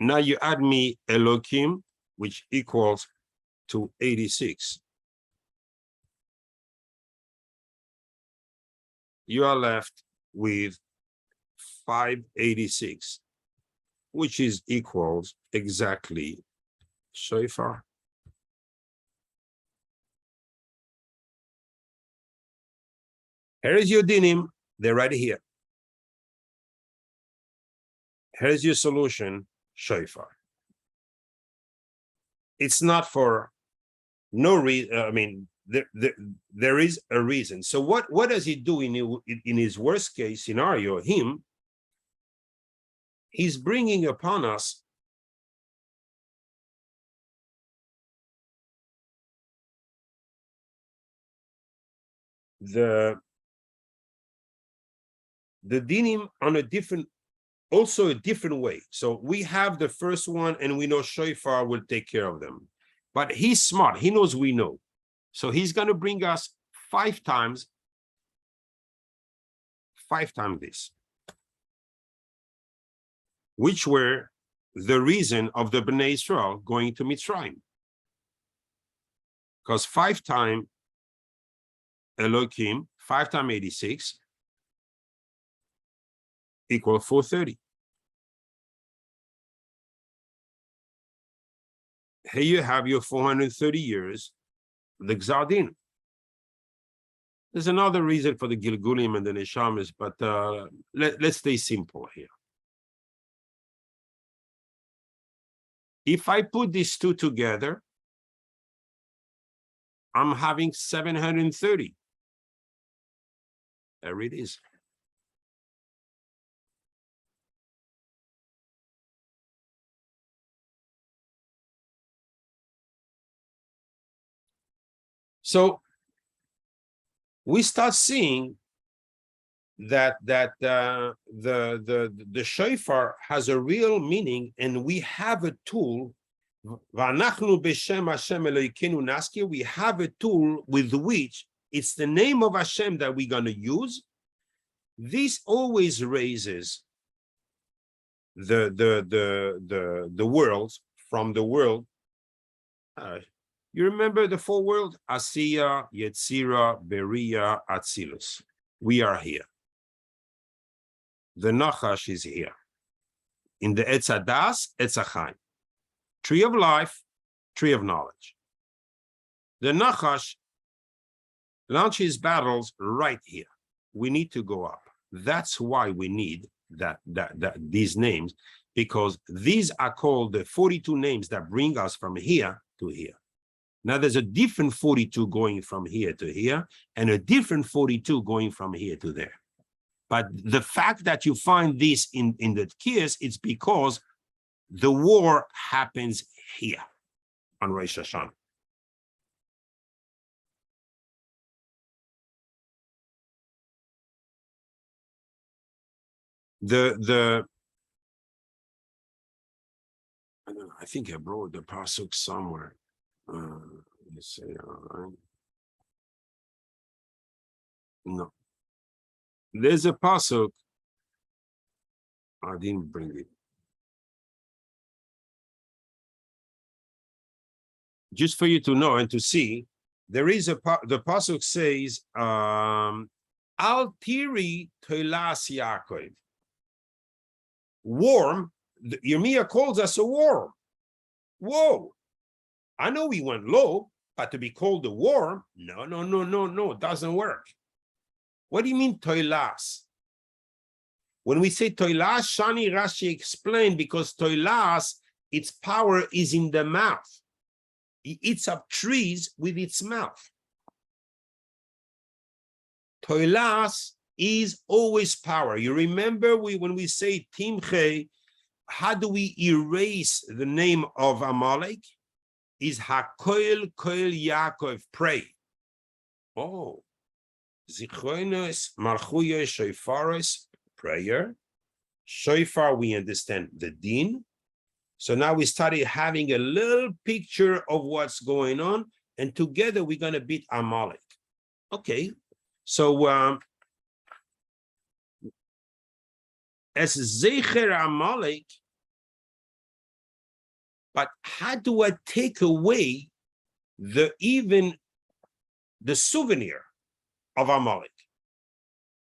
Now you add me Elohim, which equals to 86. You are left with 586, which is equals exactly Shofar. Here is your dinim, they're right here. Here's your solution, Shofar. It's not for no reason. I mean, there is a reason. So what does he do in his worst case scenario? He's bringing upon us the dinim on a different way. So we have the first one, and we know Shofar will take care of them. But he's smart. He knows we know. So he's going to bring us 5 times this, which were the reason of the Bnei Israel going to Mitzrayim. Because 5 times Elohim, 5 times 86 equal 430. Here you have your 430 years, the Gzardin. There's another reason for the Gilgulim and the Neshamas, but let's stay simple here. If I put these two together, I'm having 730. There it is. So we start seeing that the shofar has a real meaning, and we have a tool. We have a tool with which it's the name of Hashem that we're going to use. This always raises the world from the world. You remember the 4 worlds? Asiya, Yetzira, Beria, Atzilus. We are here. The Nachash is here. In the Etz Hadas, Etz HaChaim. Tree of life, tree of knowledge. The Nachash launches battles right here. We need to go up. That's why we need these names, because these are called the 42 names that bring us from here to here. Now there's a different 42 going from here to here, and a different 42 going from here to there. But the fact that you find this in the Tkiyos, it's because the war happens here on Rosh Hashana. I think I brought the pasuk somewhere. Let's say, all right. No, there's a pasuk. I didn't bring it. Just for you to know and to see, there is the pasuk says, Al tiri toilas Yaakov. Worm. Yirmiyah calls us a worm. Whoa. I know we went low, but to be called a worm, no, it doesn't work. What do you mean toilas? When we say toilas, Shani Rashi explained, because toilas, its power is in the mouth. It eats up trees with its mouth. Toilas is always power. You remember when we say Timche, how do we erase the name of Amalek? Is Hakoil Koil Yaakov, pray. Oh, Zichronos Malchuya Shofaros, prayer. Shofar, we understand the din. So now we started having a little picture of what's going on, and together we're going to beat Amalek. Okay, so as Zecher Amalek, but how do I take away the souvenir of Amalek?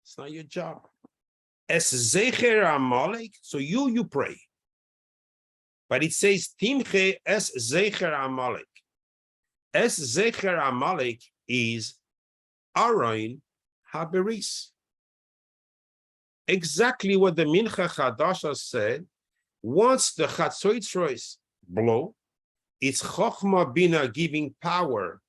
It's not your job. As Zecher Amalek, so you pray. But it says, Timche es Zecher Amalek. Es Zecher Amalek is Aron Haberis. Exactly what the Mincha Chadasha said. Once the Chatzoitzrois blow, it's Chochma Bina giving power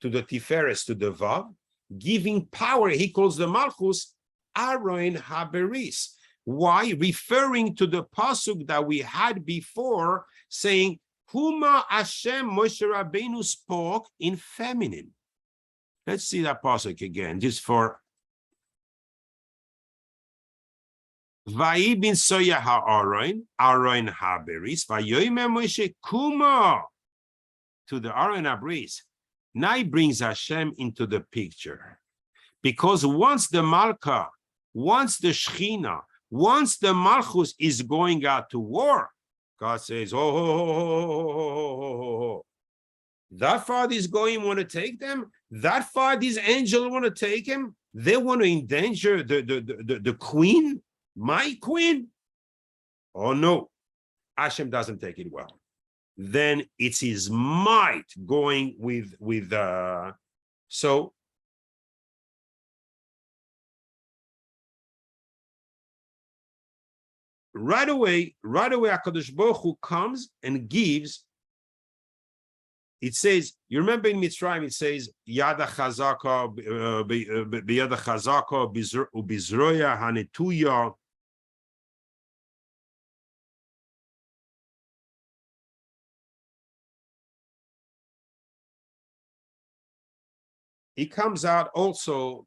to the Tiferes, to the Vav, giving power, he calls the Malchus, Aron Haberis. Why? Referring to the pasuk that we had before, saying, Huma Hashem Moshe Rabbeinu spoke in feminine. Let's see that pasuk again, just for Vayi bin Soya ha'aron, Aron Haberis, Vayoyme Moshe Kuma to the Aron Haberis. Now he brings Hashem into the picture. Because once the Malka, once the Shechina, once the Malchus is going out to war, God says, oh, that far this going want to take them? That far this angel want to take him? They want to endanger the queen, my queen? Oh no, Hashem doesn't take it well. Then it's his might going with so right away, HaKadosh Baruch Hu comes and gives. It says, you remember in Mitzrayim, it says, Yada Chazaka, Biyada Chazaka, Ubizroya, Hanetuya. It comes out also.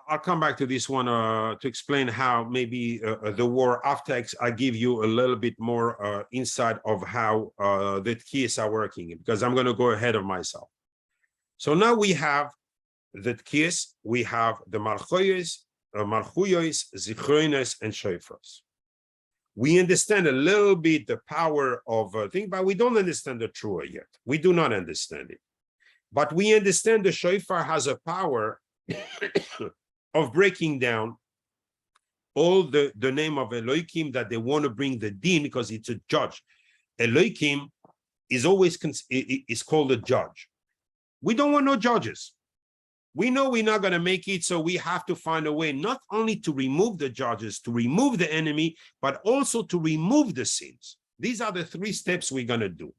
I'll come back to this one to explain how maybe the war after I give you a little bit more insight of how the Tkios are working, because I'm going to go ahead of myself. So now we have the Tkios, we have the Malchuyos, Zichronos, and Shofars. We understand a little bit the power of thing, but we don't understand the Trua yet. We do not understand it. But we understand the Shofar has a power of breaking down all the name of Elohim that they want to bring the din, because it's a judge. Elohim is always is called a judge. We don't want no judges. We know we're not going to make it, so we have to find a way not only to remove the judges, to remove the enemy, but also to remove the sins. These are the 3 steps we're going to do.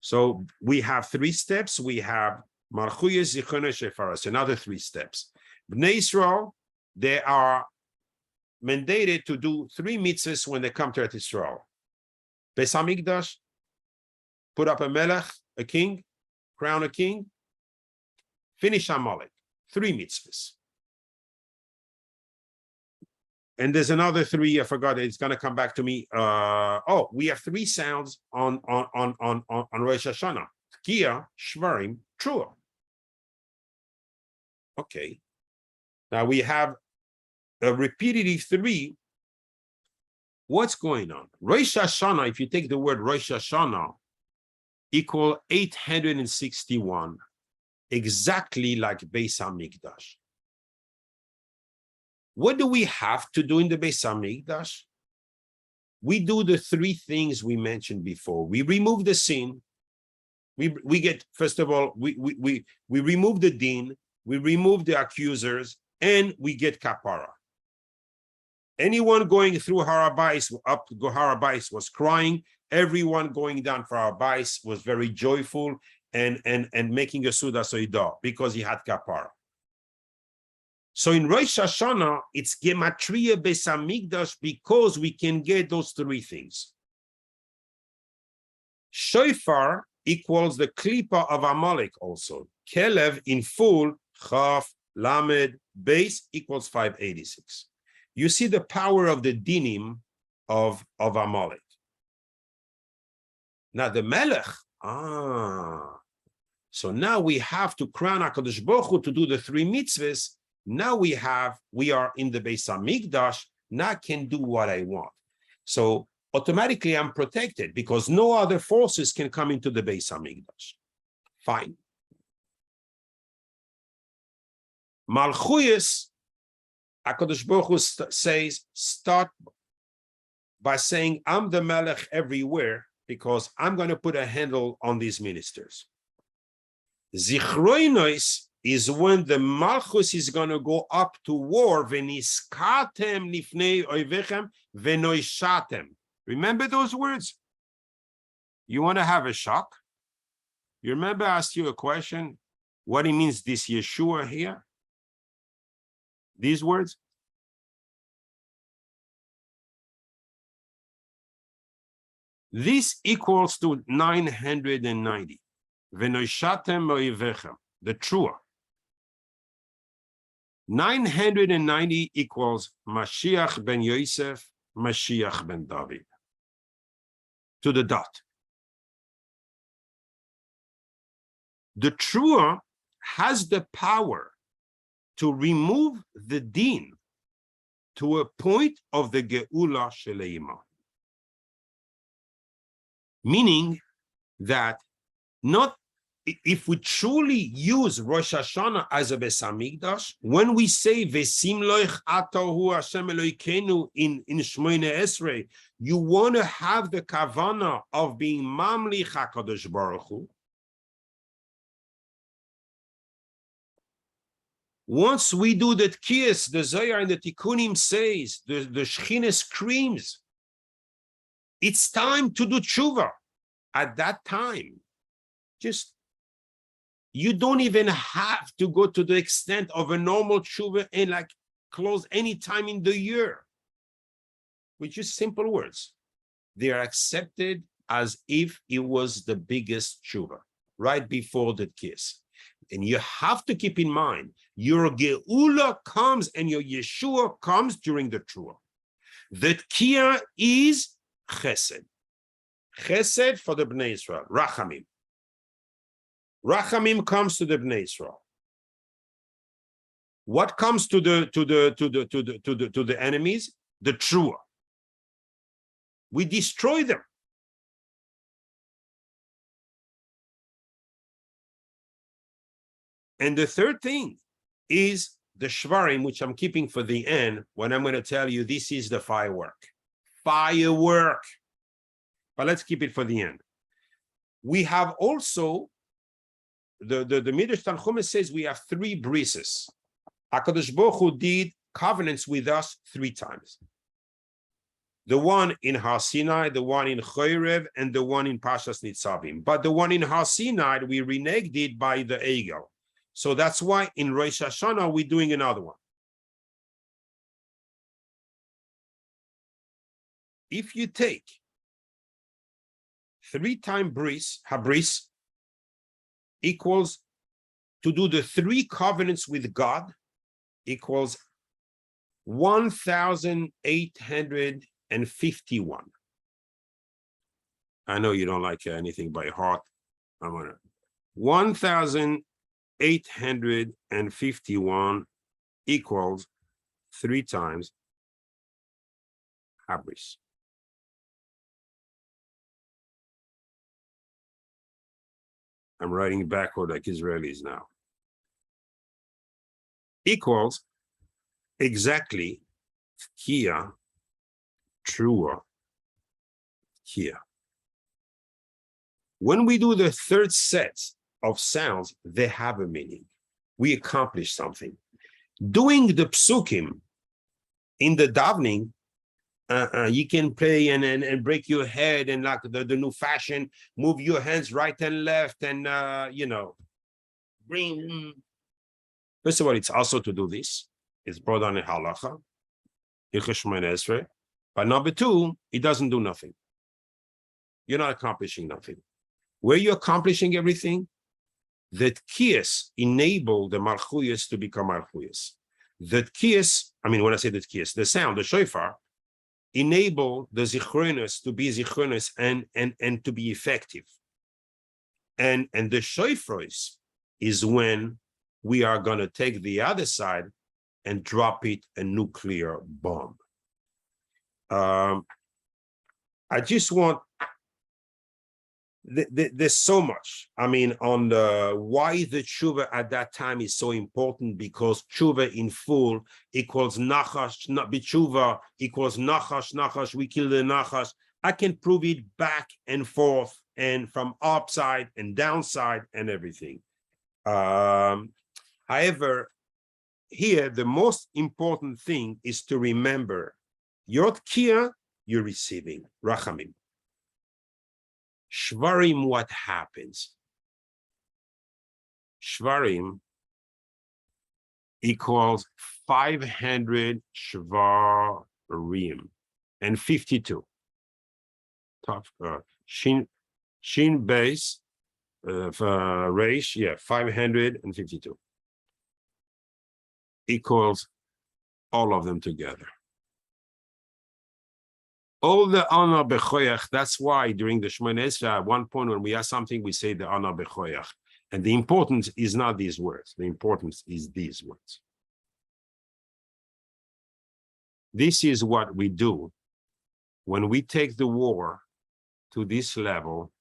So we have 3 steps. We have Malchuyos, Zichronos, Shofaros, another 3 steps. Bnei Yisrael, they are mandated to do 3 mitzvahs when they come to Eretz Yisrael. Beis Hamikdash, put up a melech, a king, crown a king, finish Amalek. 3 mitzvahs. And there's another 3, I forgot, it's going to come back to me. We have 3 sounds on Rosh Hashana. Tkiya, Shvarim, Trua. Okay. Now we have a repetitive 3. What's going on? Rosh Hashana, if you take the word Rosh Hashana, equal 861, exactly like Beis Hamikdash. What do we have to do in the Beis Hamikdash? We do the 3 things we mentioned before. We remove the sin. We get, first of all, we remove the din, we remove the accusers, and we get kapara. Anyone going through Har HaBayis, up to Har HaBayis, was crying. Everyone going down for Har HaBayis was very joyful and making a Suda Soidah because he had kapara. So in Rosh Hashana, it's Gematria Beis Hamikdash because we can get those 3 things. Shofar equals the klipa of Amalek also. Kelev in full, Chaf, Lamed, Beis equals 586. You see the power of the dinim of Amalek. Now the Melech, so now we have to crown HaKadosh Baruch Hu to do the 3 mitzvahs, Now we are in the Beis Hamikdash. Now I can do what I want. So automatically I'm protected because no other forces can come into the Beis Hamikdash. Fine. Malchuyas, HaKadosh Baruch Hu says, start by saying, I'm the Melech everywhere because I'm going to put a handle on these ministers. Zichroinos is when the Malchus is going to go up to war. Veniskatem lifnei oivechem venoishatem. Remember those words? You want to have a shock? You remember I asked you a question? What it means, this Yeshua here? These words? This equals to 990. Venoishatem oivechem. The truer. 990 equals Mashiach ben Yosef, Mashiach ben David. To the dot. The truer has the power to remove the din to a point of the Geula Sheleima. Meaning that not if we truly use Rosh Hashana as a Beis Hamikdash, when we say Vesim loich atahu Hashem Elokeinu in Shmoine Esrei, you want to have the kavana of being Mamlich HaKadosh Baruch Hu. Once we do that kiss, the Zohar and the Tikkunim says, the Shechina screams, it's time to do tshuva. At that time, just you don't even have to go to the extent of a normal tshuva and like close any time in the year. With just simple words. They are accepted as if it was the biggest tshuva, right before the kiss. And you have to keep in mind, your geula comes and your Yeshua comes during the tshuva. The tkiyah is chesed. Chesed for the Bnei Israel, rachamim. Rachamim comes to the Bnei Israel. What comes to the enemies? The trua. We destroy them. And the third thing is the shvarim, which I'm keeping for the end, when I'm going to tell you this is the firework. Firework. But let's keep it for the end. We have also the Midrash Tanchuma says we have 3 brises. HaKadosh Baruch Hu did covenants with us 3 times. The one in Har Sinai, the one in Chorev, and the one in Parshas Nitzavim. But the one in Har Sinai, we reneged it by the Egel. So that's why in Rosh Hashana, we're doing another one. If you take 3-time bris, habris, equals to do the 3 covenants with God, equals 1,851. I know you don't like anything by heart. I'm gonna 1,851 equals 3 times habris. I'm writing backward like Israelis now. Equals exactly kia, trua, kia. When we do the 3rd set of sounds, they have a meaning. We accomplish something. Doing the psukim in the davening, you can play and break your head and like the new fashion, move your hands right and left and, bring. First of all, it's also to do this. It's brought on in halacha, but number 2, it doesn't do nothing. You're not accomplishing nothing. Where you're accomplishing everything, the tkiyas enable the malchuyas to become malchuyas. The tkiyas, when I say the tkiyas, the sound, the shofar, enable the zichronos to be zichronos and to be effective. And the shofros is when we are going to take the other side and drop it a nuclear bomb. I just want, there's so much. I mean, on the why the tshuva at that time is so important, because tshuva in full equals nachash, b'tshuva equals nachash, we kill the nachash. I can prove it back and forth and from upside and downside and everything. However, here the most important thing is to remember your tkiya, you're receiving rachamim. Shvarim, what happens? Shvarim equals 500 shvarim and 52. Top shin base reish, yeah, 552 equals all of them together. All the honor bechoyach. That's why during the Shemona Esrei, at one point when we ask something, we say the honor bechoyach. And the importance is not these words. The importance is these words. This is what we do when we take the war to this level,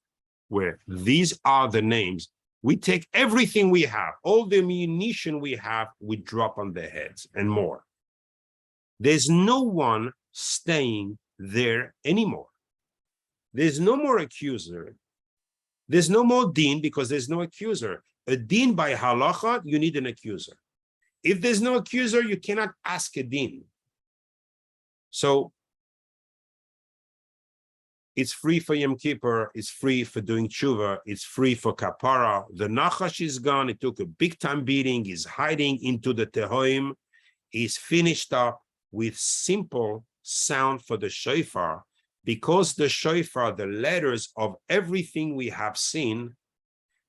where these are the names. We take everything we have, all the ammunition we have, we drop on their heads and more. There's no one staying there anymore. There's no more accuser. There's no more din, because there's no accuser. A din by halacha, you need an accuser. If there's no accuser, you cannot ask a din. So it's free for Yom Kippur, it's free for doing tshuva, it's free for kapara. The nachash is gone, it took a big time beating, he's hiding into the tehoim, he's finished up with simple sound for the shofar, because the shofar, the letters of everything we have seen,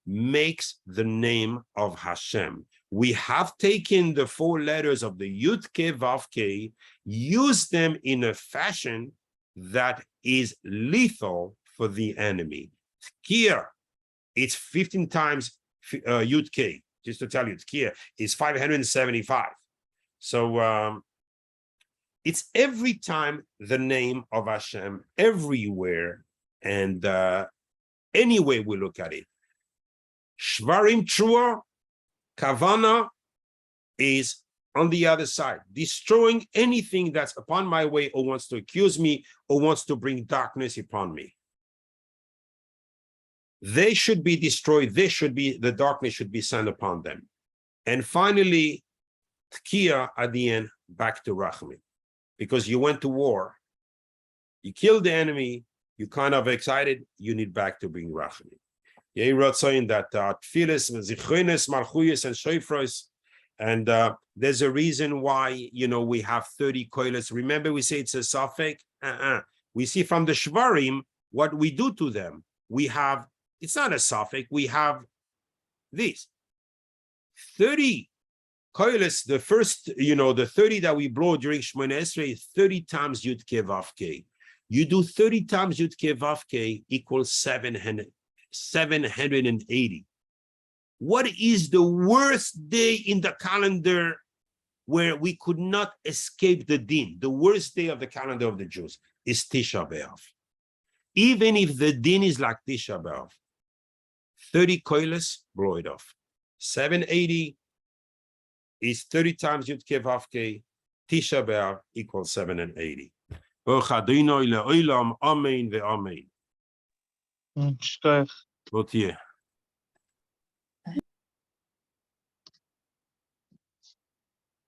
makes the name of Hashem. We have taken the 4 letters of the Yud Ke Vav Ke, used them in a fashion that is lethal for the enemy. Tkiya, it's 15 times Yud Ke. Just to tell you, Tkiya is 575. So it's every time the name of Hashem, everywhere, and any way we look at it. Shvarim Trua, Kavana is on the other side, destroying anything that's upon my way or wants to accuse me or wants to bring darkness upon me. They should be destroyed. The darkness should be sent upon them. And finally, Tkiya at the end, back to Rachmi. Because you went to war, you killed the enemy, you kind of excited, you need back to bring Rachmi. Yehi Ratzayin that Tfilis, Zichronis, Malchuyos, and Shofros, and there's a reason why, we have 30 koilas. Remember, we say it's a safek. We see from the Shvarim what we do to them. We have, it's not a safek, we have this 30 koilas. The first, the 30 that we blow during Shemona Esrei is 30 times Yud Ke Vav Ke. You do 30 times Yud Ke Vav Ke equals 780. What is the worst day in the calendar where we could not escape the din? The worst day of the calendar of the Jews is Tisha B'Av. Even if the din is like Tisha B'Av, 30 koilas, blow it off. 780 is 30 times Yud Ke Vav Ke. Tisha B'Av equals 780. Baruch Adonai le'olam, amen ve'amen. Shkoyach. What year?